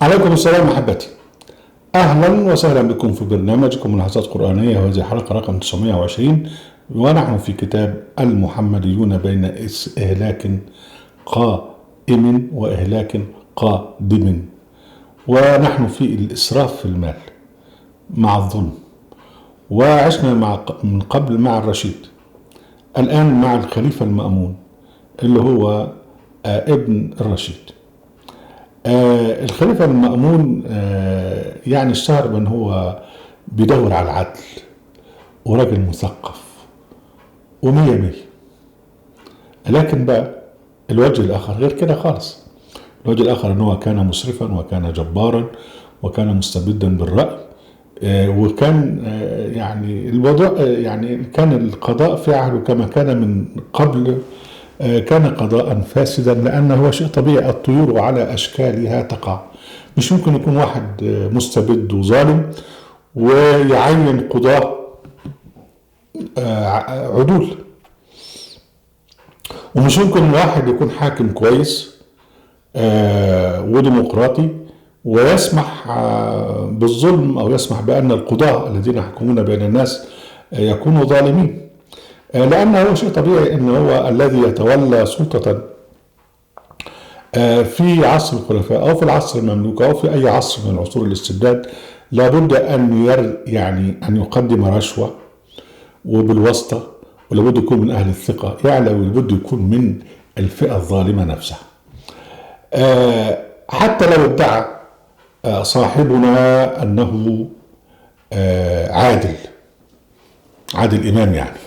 عليكم السلام محبتي. أهلا وسهلا بكم في برنامجكم ملاحظات قرآنية، وهذه الحلقة رقم 920، ونحن في كتاب المحمديون بين إهلاك قائم وإهلاك قادم، ونحن في الإسراف في المال مع الظلم، وعشنا من قبل مع الرشيد، الآن مع الخليفة المأمون اللي هو ابن الرشيد. الخليفة المأمون يعني اشتهر بأن هو بيدور على العدل وراجل مثقف ومية مية، لكن بقى الوجه الآخر غير كده خالص. الوجه الآخر أنه كان مسرفا وكان جبارا وكان مستبدا بالرأي، وكان يعني الوضع يعني كان القضاء في عهده كما كان من قبل كان قضاء فاسدا، لأنه هو شيء طبيعي، الطيور على أشكالها تقع. مش ممكن يكون واحد مستبد وظالم ويعين قضاة عدول، ومش ممكن واحد يكون حاكم كويس وديمقراطي ويسمح بالظلم أو يسمح بأن القضاة الذين يحكمون بين الناس يكونوا ظالمين، لأنه شيء طبيعي أنه هو الذي يتولى سلطة في عصر الخلفاء أو في العصر المملوك أو في أي عصر من عصور الاستبداد لابد أن أن يقدم رشوة وبالواسطة، ولابد يكون من أهل الثقة يعني، ولابد يكون من الفئة الظالمة نفسها. حتى لو ادعى صاحبنا أنه عادل إمام يعني،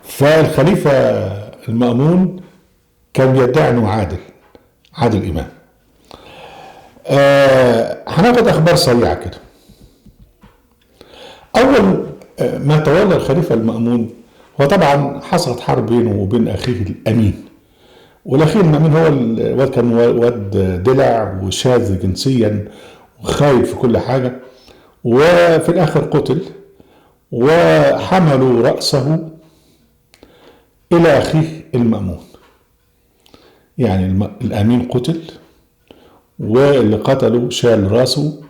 فالخليفة المأمون كان بيدعي أنه عادل إمام. هناخد أخبار سريعة كده. أول ما تولى الخليفة المأمون هو طبعا حصلت حرب بينه وبين أخيه الأمين، والأخير الأمين هو الواد كان واد دلع وشاذ جنسيا وخايف في كل حاجة، وفي الآخر قتل وحملوا رأسه إلى أخيه المأمون. يعني الأمين قتل واللي قتله شال راسه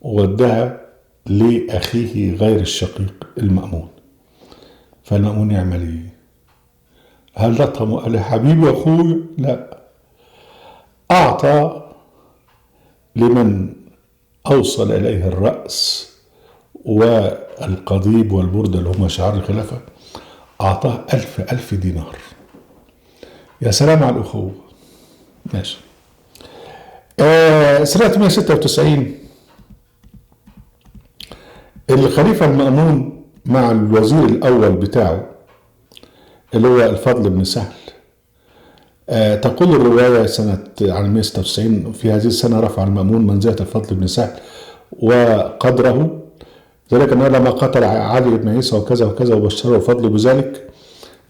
وودها لأخيه غير الشقيق المأمون. فالمأمون يعمل إيه؟ هل لطم قال يا حبيبي يا أخوي؟ لا، أعطى لمن أوصل إليه الرأس والقضيب والبردة اللي هما شعار الخلافة، أعطاه 1000 دينار. يا سلام على الأخوة. ماشي. سنة 196 الخليفة المأمون مع الوزير الأول بتاعه اللي هو الفضل بن سهل، تقول الرواية سنة عن 196 في هذه السنة رفع المأمون منزلة الفضل بن سهل وقدره، ذلك أنه لما قتل علي بن عيسى وكذا وكذا وبشره الفضل بذلك،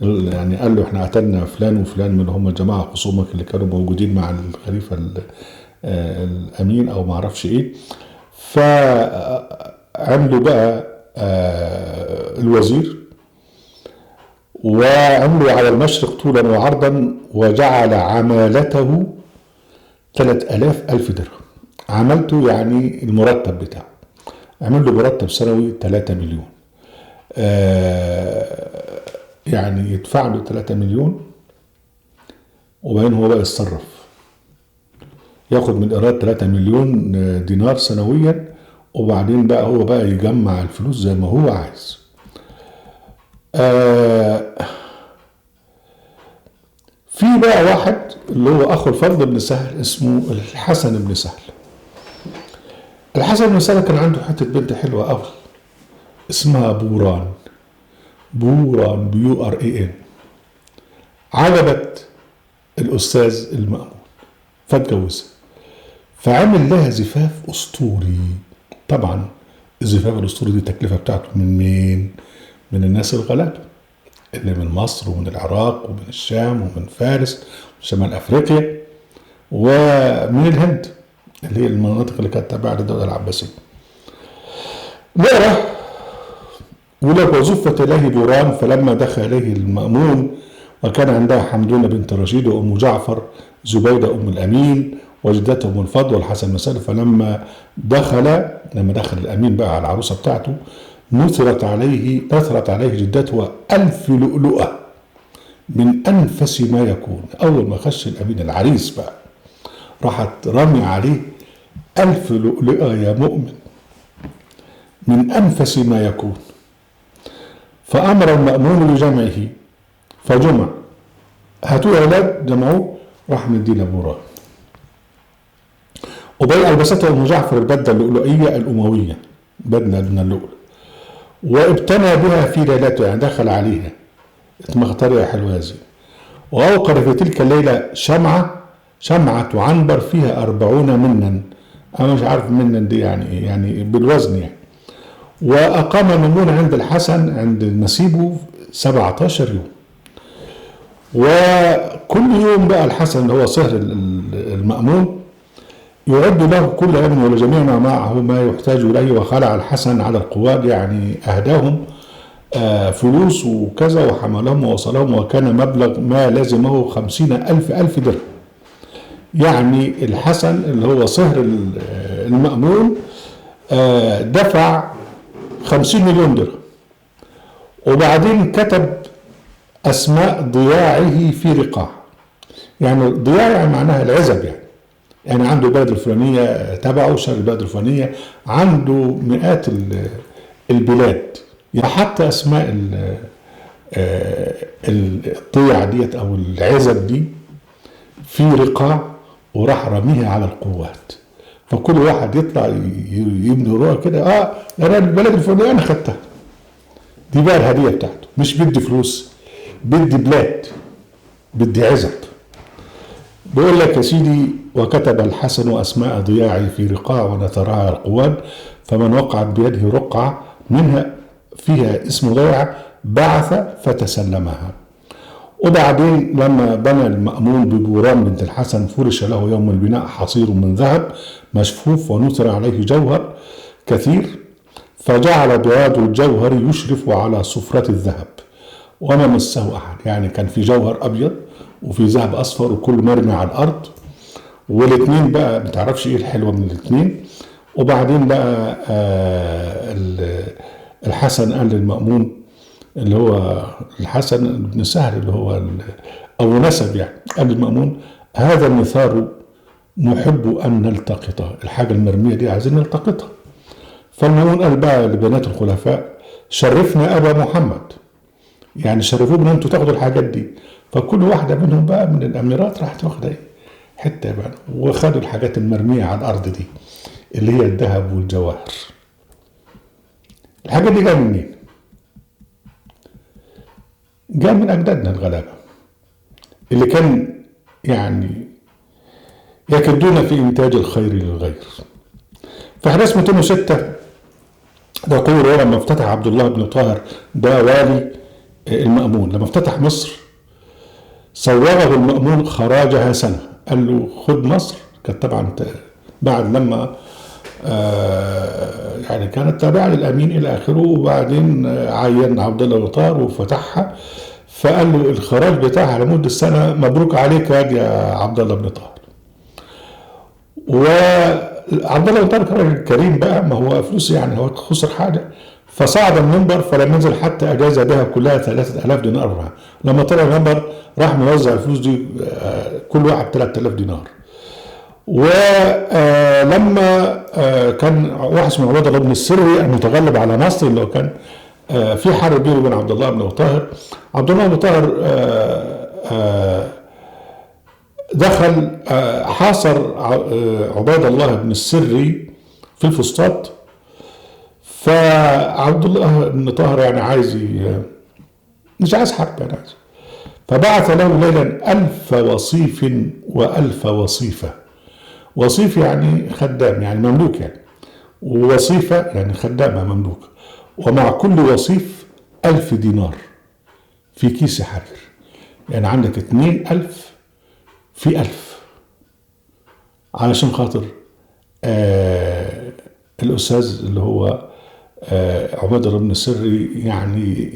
يعني قال له احنا قتلنا فلان وفلان من هم الجماعة خصومك اللي كانوا موجودين مع الخليفة الأمين أو معرفش إيه. فعملوا بقى الوزير وعملوا على المشرق طولا وعرضا، وجعل عمالته 3000 درهم. عملته يعني المرتب بتاعه، عمل له مرتب سنوي 3 مليون، يعني يدفع له 3 مليون وبعدين هو بقى يتصرف، ياخد من الإيراد 3 مليون دينار سنويا، وبعدين بقى هو بقى يجمع الفلوس زي ما هو عايز. في بقى واحد اللي هو أخو الفضل بن سهل اسمه الحسن بن سهل. الحسن بن سهل كان عنده حتة بنت حلوة قوي اسمها بوران BURAN، عجبت الأستاذ المأمون فاتجوزها، فعمل لها زفاف أسطوري. طبعا الزفاف الأسطوري دي التكلفة بتاعته من مين؟ من الناس الغلابة اللي من مصر ومن العراق ومن الشام ومن فارس وشمال أفريقيا ومن الهند اللي هي المناطق اللي كانت تابعة للدولة العباسية. نقرأ ولك وزفت إليه بوران فلما دخل إليه المأمون وكان عندها حمدونة بنت رشيد وأم جعفر زبيدة أم الأمين وجدتهم الفضل والحسن مسألة. فلما دخل الأمين بقى على العروسة بتاعته نثرت عليه جدته 1000 لؤلؤة من أنفس ما يكون. أول ما خش الأمين العريس بقى راحت رمي عليه 1000 لؤلؤة يا مؤمن من أنفس ما يكون. فأمر المأمون لجمعه فجمع، هاتوا يا أولاد، جمعوه، راح مدينا بوران. أبي ألبسته أم جعفر البدة اللؤلؤية الأموية، بدلة من اللؤلؤ، وابتنى بها في ليلته، يعني دخل عليها اتمخترع حلوازي، وأوقد في تلك الليلة شمعة عنبر فيها 40 منا. أنا مش عارف منا دي يعني إيه، يعني بالوزن يعني. وأقام المأمون عند الحسن عند نسيبه 17 يوم. وكل يوم بقى الحسن اللي هو صهر المأمون يعد له كل يوم ولجميع ما معه ما يحتاج إليه. وخلع الحسن على القواد، يعني أهداهم فلوس وكذا وحملهم ووصلهم، وكان مبلغ ما لازمه 50,000 درهم. يعني الحسن اللي هو صهر المأمون دفع 50 مليون درهم. وبعدين كتب أسماء ضياعه في رقاع. يعني ضياع يعني معناها العزب، يعني عنده البلد الفلانية تبعه، شر البلد الفلانية، عنده مئات البلاد. يعني حتى أسماء الضيعة ديت أو العزب دي في رقاع، وراح رميها على القوات. فكل واحد يطلع يبني رؤى كده، أنا البلد الفلانية أنا خدتها، دي بقى الهدية بتاعته. مش بدي فلوس، بدي بلاد، بدي عزب. بيقول لك يا سيدي: وكتب الحسن أسماء ضياعي في رقاع ونثرها على القواد، فمن وقعت بيده رقعة منها فيها اسم ضيعة بعث فتسلمها. وبعدين لما بنى المأمون ببوران بنت الحسن فرش له يوم البناء حصير من ذهب مشفوف ونثر عليه جوهر كثير، فجعل بياض الجوهر يشرف على صفرة الذهب وما مسه أحد. يعني كان في جوهر أبيض وفي ذهب أصفر وكل مرمي على الأرض، والاثنين بقى متعرفش إيه الحلوة من الاثنين. وبعدين بقى الحسن قال للمأمون اللي هو الحسن بن سهل اللي هو أو نسب، يعني قال للمأمون: هذا النثار نحب أن نلتقطه، الحاجة المرمية دي عايزين نلتقطها. فالمأمون قال بقى لبنات الخلفاء: شرفنا أبا محمد، يعني شرفوه ان انتوا تاخدوا الحاجات دي. فكل واحده منهم بقى من الاميرات راحت واخده ايه حته بقى، وخدوا الحاجات المرميه على الارض دي اللي هي الذهب والجواهر. الحاجات دي جايه منين؟ جايه من اجدادنا الغلابه اللي كان يعني يكدون في انتاج الخير للغير. في احداث 206 يقول: لما افتتح عبد الله بن طاهر ده والي المأمون، لما افتتح مصر صوره المأمون خراجها سنة. قال له: خد مصر. كانت طبعا بعد لما يعني كانت تابعة للأمين إلى آخره، وبعدين عين عبد الله بن طاهر وفتحها. فقال له: الخراج بتاعها لمدة سنة، مبروك عليك يا عبد الله بن طاهر. وعبد الله بن طاهر كان راجل كريم بقى، ما هو فلوس يعني هو خسر حاجة. فصعد المنبر فلم ينزل حتى أجاز بها كلها 3000 دينار. لما طلع المنبر راح موزع الفلوس دي كل واحد 3000 دينار. ولما كان واحد اسمه عباد الله بن السري المتغلب على مصر، اللي هو كان في حرب بينه وبين عبد الله بن طاهر، عبد الله بن طاهر دخل حاصر عباد الله بن السري في الفسطاط. فعبد الله بن طاهر يعني مش عايز حرب، يعني عايز. فبعث له ليلا 1000 وصيف و1000 وصيفة. وصيف يعني خدام، يعني مملوك يعني، ووصيفة يعني خدامة مملوكة. ومع كل وصيف 1000 دينار في كيس حرير. يعني عندك 2000 في 1000 علشان خاطر الأستاذ اللي هو عباد الله بن السري يعني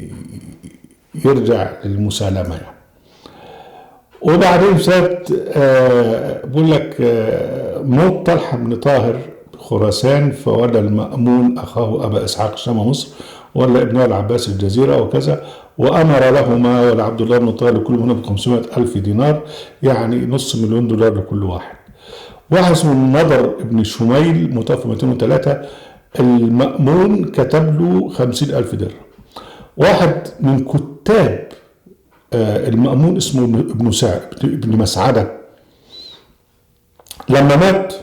يرجع للمسالمة يعني. وبعدين سات بيقول لك موت طلحة بن طاهر خراسان، فولى المأمون أخاه أبا إسحاق شام مصر، ولا ابنه العباس الجزيرة وكذا، وأمر لهما ولعبد الله بن طالب كل منهم ب500,000 دينار، يعني $500,000 لكل واحد. واحد اسمه النضر بن شميل متوفى 203، المأمون كتب له 50,000 درهم. واحد من كتاب المأمون اسمه ابن مسعدة، لما مات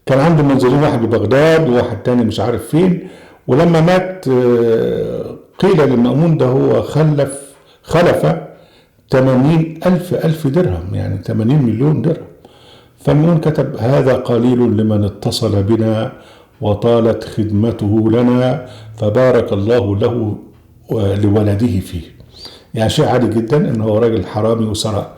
كان عنده منزلين، واحد ببغداد وواحد تاني مش عارف فين، ولما مات قيل للمأمون ده هو خلف 80,000 درهم، يعني 80 مليون درهم. فالمأمون كتب: هذا قليل لمن اتصل بنا وطالت خدمته لنا، فبارك الله له ولولده فيه. يعني شيء عادي جدا ان هو راجل حرامي وسرق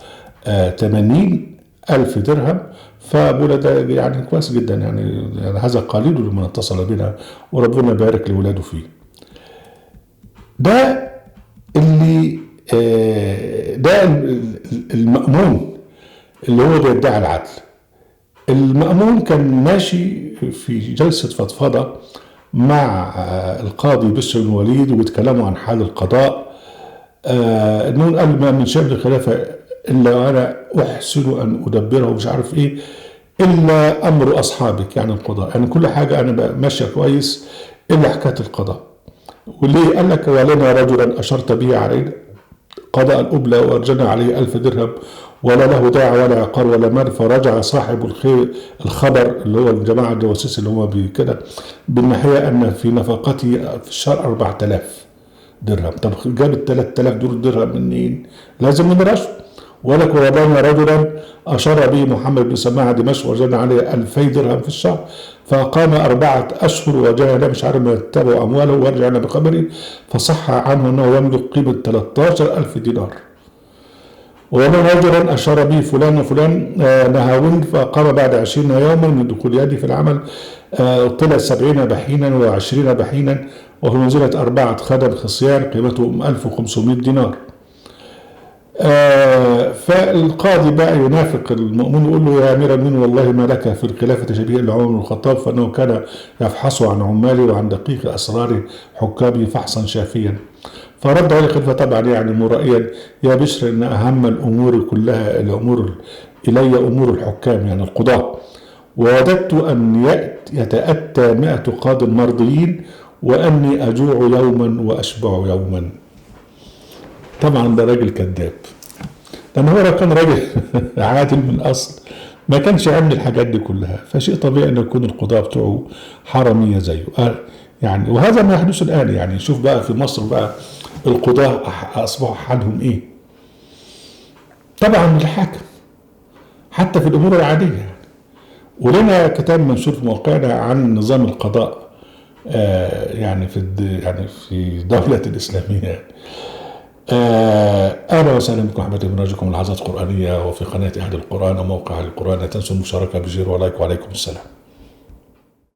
80,000 درهم، فبولا ده يعني كويس جدا، يعني هذا قليل لمن اتصل بنا، وربنا يبارك لولاده فيه. ده اللي ده المأمون اللي هو بيدعي العدل. المأمون كان ماشي في جلسة فضفضة مع القاضي بشر بن الوليد، وبيتكلموا عن حال القضاء. انه قال: ما من شأن الخلافة الا وانا احسن ان ادبره، مش عارف ايه، الا امر اصحابك، يعني القضاء، يعني كل حاجة انا ماشية كويس الا حكاية القضاء. وليه؟ قال لك: ولنا رجلا اشرت به علينا قضاء الأبلة وأرجنا عليه 1000 درهم، ولا له داع ولا عقار ولا مال، فرجع صاحب الخبر اللي هو الجماعة الجواسيس اللي هم بكده بالناحية أن في نفقته في الشهر 4000 درهم. طب جاب ال 3000 دول درهم منين؟ لازم من رشوة. ولك: وربنا رجلا أشار به محمد بن سماعة دمشق وجدنا عليه 2000 درهم في الشهر، فأقام 4 أشهر وجاءنا مش عارف ما يتبعوا أمواله، ورجعنا بخبره فصح عنه أنه يملك قيمة 13,000 دينار. ومن رجلا أشار به فلان وفلان نهاوند، فأقام بعد 20 يوما من دخول يدي في العمل طلع 70 بحينا و20 بحينا، وفي منزلة 4 خدم خصيان قيمتهم 1500 دينار. فالقاضي بقى ينافق المأمون، يقول له: يا أمير المؤمنين، والله ما لك في الخلافة شبيه لعمر بن الخطاب، فإنه كان يفحص عن عماله وعن دقيق أسرار حكامه فحصا شافيا. فرد عليه الخليفة طبعا يعني مرائيا: يا بشر، إن أهم الأمور كلها إلي أمور الحكام، يعني القضاة، ووددت أن يتأتى 100 قاض مرضيين، وأني أجوع يوما وأشبع يوما. طبعا ده راجل كذاب، لأن هو لو كان راجل عادل من الأصل ما كانش يعمل الحاجات دي كلها، فشيء طبيعي أن يكون القضاة بتوعه حرامية زيه. يعني وهذا ما يحدث الآن. يعني شوف بقى في مصر بقى القضاة أصبحوا حالهم إيه؟ طبعا الحاكم حتى في الأمور العادية يعني. ولنا كتاب منشور في موقعنا عن نظام القضاء يعني في الدولة الإسلامية يعني. أهلا وسهلا بكم أحبتي برنامجكم اللحظات القرآنية، وفي قناة أهل القرآن وموقع القرآن. لا تنسوا المشاركة بجير ولايك، وعليكم السلام.